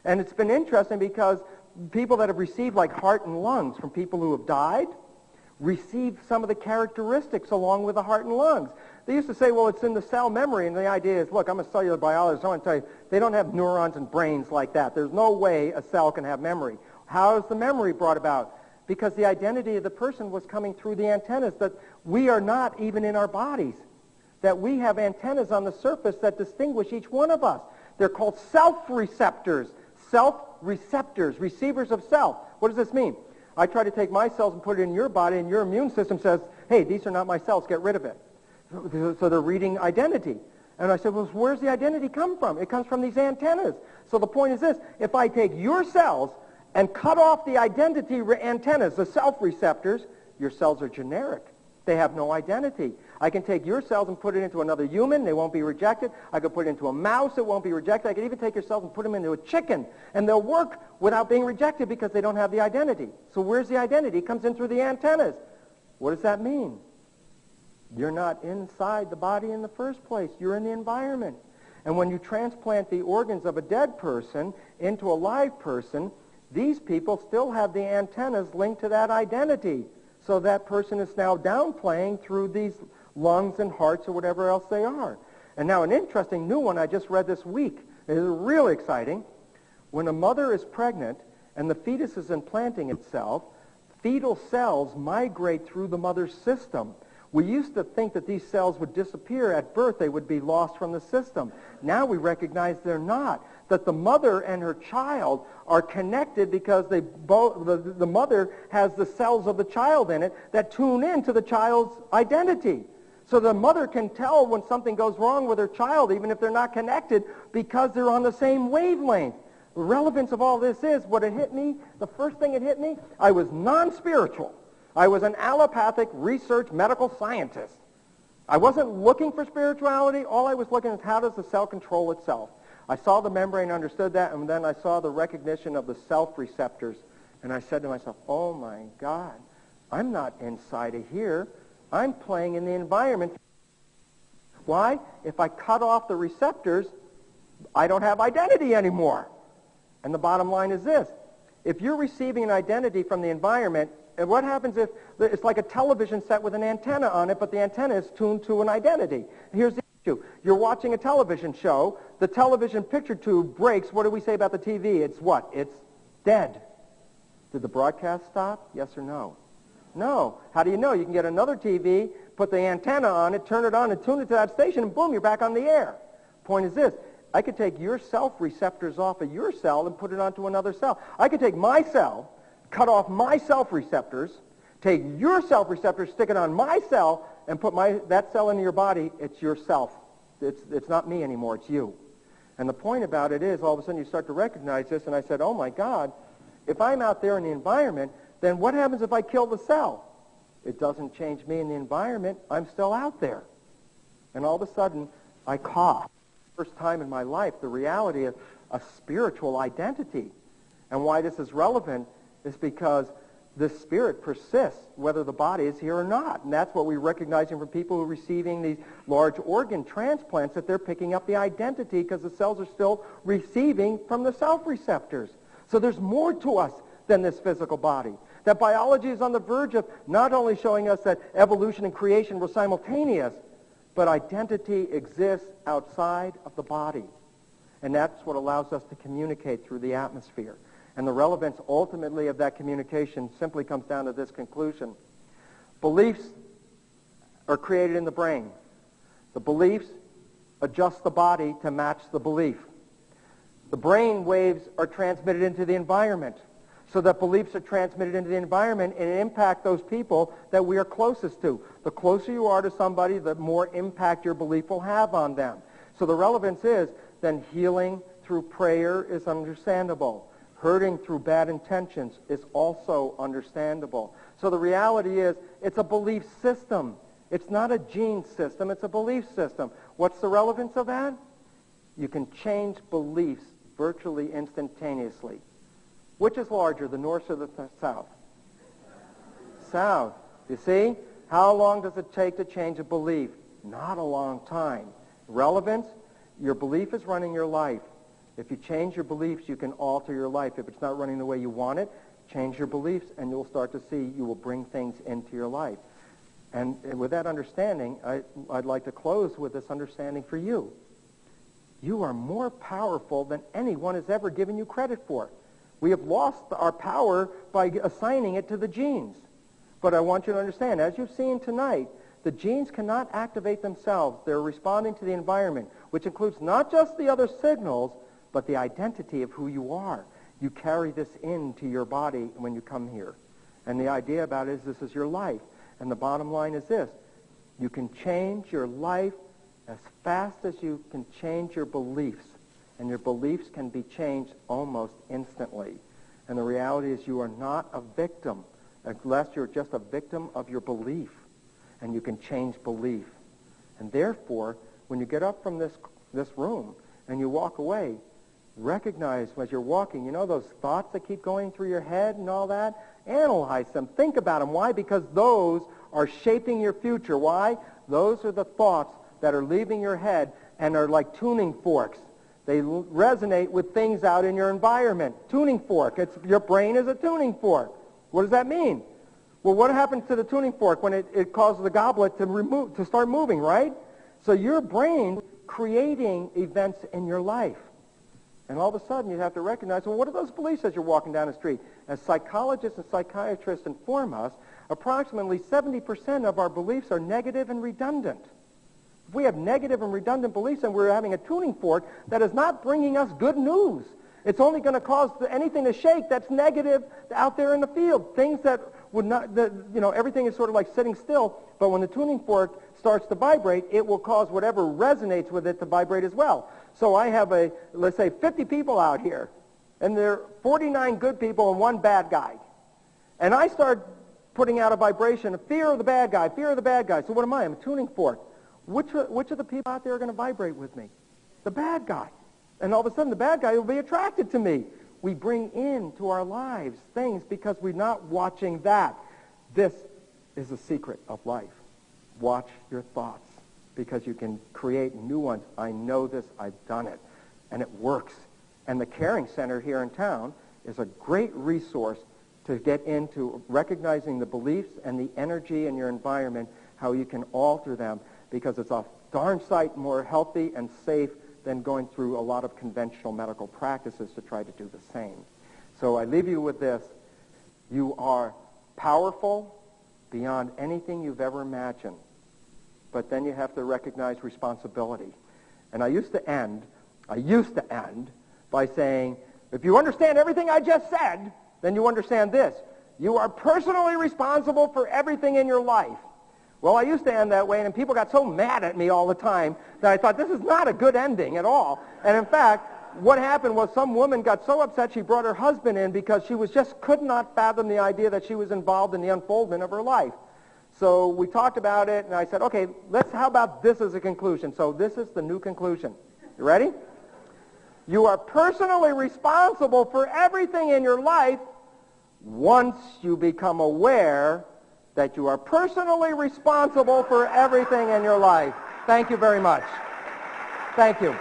And it's been interesting because people that have received like heart and lungs from people who have died receive some of the characteristics along with the heart and lungs. They used to say, well, it's in the cell memory, and the idea is, look, I'm a cellular biologist, I want to tell you, they don't have neurons and brains like that. There's no way a cell can have memory. How is the memory brought about? Because the identity of the person was coming through the antennas, that we are not even in our bodies, that we have antennas on the surface that distinguish each one of us. They're called self-receptors. Self-receptors, receivers of self. What does this mean? I try to take my cells and put it in your body, and your immune system says, hey, these are not my cells, get rid of it. So they're reading identity. And I said, well, where's the identity come from? It comes from these antennas. So the point is this, if I take your cells and cut off the identity antennas, the self-receptors, your cells are generic. They have no identity. I can take your cells and put it into another human. They won't be rejected. I could put it into a mouse. It won't be rejected. I could even take your cells and put them into a chicken, and they'll work without being rejected because they don't have the identity. So where's the identity? It comes in through the antennas. What does that mean? You're not inside the body in the first place. You're in the environment. And when you transplant the organs of a dead person into a live person, these people still have the antennas linked to that identity. So that person is now downplaying through these lungs and hearts or whatever else they are. And now an interesting new one I just read this week. It is really exciting. When a mother is pregnant and the fetus is implanting itself, fetal cells migrate through the mother's system. We used to think that these cells would disappear at birth. They would be lost from the system. Now we recognize they're not. That the mother and her child are connected because they both, the mother has the cells of the child in it that tune in to the child's identity. So the mother can tell when something goes wrong with her child, even if they're not connected, because they're on the same wavelength. The relevance of all this is, what it hit me, the first thing it hit me, I was non-spiritual. I was an allopathic research medical scientist. I wasn't looking for spirituality. All I was looking at is how does the cell control itself. I saw the membrane, understood that, and then I saw the recognition of the self-receptors. And I said to myself, oh my God, I'm not inside of here. I'm playing in the environment. Why? If I cut off the receptors, I don't have identity anymore. And the bottom line is this. If you're receiving an identity from the environment, and what happens if it's like a television set with an antenna on it, but the antenna is tuned to an identity? Here's the issue. You're watching a television show. The television picture tube breaks. What do we say about the TV? It's what? It's dead. Did the broadcast stop? Yes or no? No. How do you know? You can get another TV, put the antenna on it, turn it on, and tune it to that station, and boom, you're back on the air. Point is this. I could take your self-receptors off of your cell and put it onto another cell. I could take my cell, cut off my self-receptors, take your self-receptors, stick it on my cell, and put that cell into your body. It's yourself. It's not me anymore. It's you. And the point about it is, all of a sudden you start to recognize this, and I said, oh my God, if I'm out there in the environment, then what happens if I kill the cell? It doesn't change me in the environment. I'm still out there. And all of a sudden, I caught, first time in my life, the reality of a spiritual identity. And why this is relevant is because the spirit persists whether the body is here or not. And that's what we're recognizing from people who are receiving these large organ transplants, that they're picking up the identity because the cells are still receiving from the self-receptors. So there's more to us than this physical body. That biology is on the verge of not only showing us that evolution and creation were simultaneous, but identity exists outside of the body. And that's what allows us to communicate through the atmosphere. And the relevance ultimately of that communication simply comes down to this conclusion. Beliefs are created in the brain. The beliefs adjust the body to match the belief. The brain waves are transmitted into the environment, so that beliefs are transmitted into the environment and impact those people that we are closest to. The closer you are to somebody, the more impact your belief will have on them. So the relevance is, then healing through prayer is understandable. Hurting through bad intentions is also understandable. So the reality is, it's a belief system. It's not a gene system, it's a belief system. What's the relevance of that? You can change beliefs virtually instantaneously. Which is larger, the north or the south? South. You see? How long does it take to change a belief? Not a long time. Relevance? Your belief is running your life. If you change your beliefs, you can alter your life. If it's not running the way you want it, change your beliefs, and you'll start to see you will bring things into your life. And with that understanding, I'd like to close with this understanding for you. You are more powerful than anyone has ever given you credit for. We have lost our power by assigning it to the genes. But I want you to understand, as you've seen tonight, the genes cannot activate themselves. They're responding to the environment, which includes not just the other signals, but the identity of who you are. You carry this into your body when you come here. And the idea about it is this is your life. And the bottom line is this. You can change your life as fast as you can change your beliefs. And your beliefs can be changed almost instantly. And the reality is you are not a victim, unless you're just a victim of your belief. And you can change belief. And therefore, when you get up from this room and you walk away, recognize as you're walking, you know those thoughts that keep going through your head and all that? Analyze them. Think about them. Why? Because those are shaping your future. Why? Those are the thoughts that are leaving your head and are like tuning forks. They resonate with things out in your environment. Tuning fork. Your brain is a tuning fork. What does that mean? Well, what happens to the tuning fork when it causes the goblet to start moving, right? So your brain creating events in your life. And all of a sudden you have to recognize, well, what are those beliefs as you're walking down the street? As psychologists and psychiatrists inform us, approximately 70% of our beliefs are negative and redundant. If we have negative and redundant beliefs, then we're having a tuning fork that is not bringing us good news. It's only going to cause anything to shake that's negative out there in the field. Things that would not, everything is sort of like sitting still, but when the tuning fork starts to vibrate, it will cause whatever resonates with it to vibrate as well. So I have let's say 50 people out here, and there are 49 good people and one bad guy. And I start putting out a vibration of fear of the bad guy, fear of the bad guy. So what am I? I'm a tuning fork. Which of the people out there are going to vibrate with me? The bad guy. And all of a sudden the bad guy will be attracted to me. We bring into our lives things because we're not watching that. This is the secret of life. Watch your thoughts because you can create new ones. I know this. I've done it. And it works. And the Caring Center here in town is a great resource to get into recognizing the beliefs and the energy in your environment, how you can alter them, because it's a darn sight more healthy and safe than going through a lot of conventional medical practices to try to do the same. So I leave you with this. You are powerful beyond anything you've ever imagined. But then you have to recognize responsibility. And I used to end by saying, if you understand everything I just said, then you understand this. You are personally responsible for everything in your life. Well, I used to end that way, and people got so mad at me all the time that I thought, this is not a good ending at all. And in fact, what happened was some woman got so upset she brought her husband in because she could not fathom the idea that she was involved in the unfoldment of her life. So we talked about it, and I said, okay, how about this as a conclusion? So this is the new conclusion. You ready? You are personally responsible for everything in your life once you become aware that you are personally responsible for everything in your life. Thank you very much. Thank you.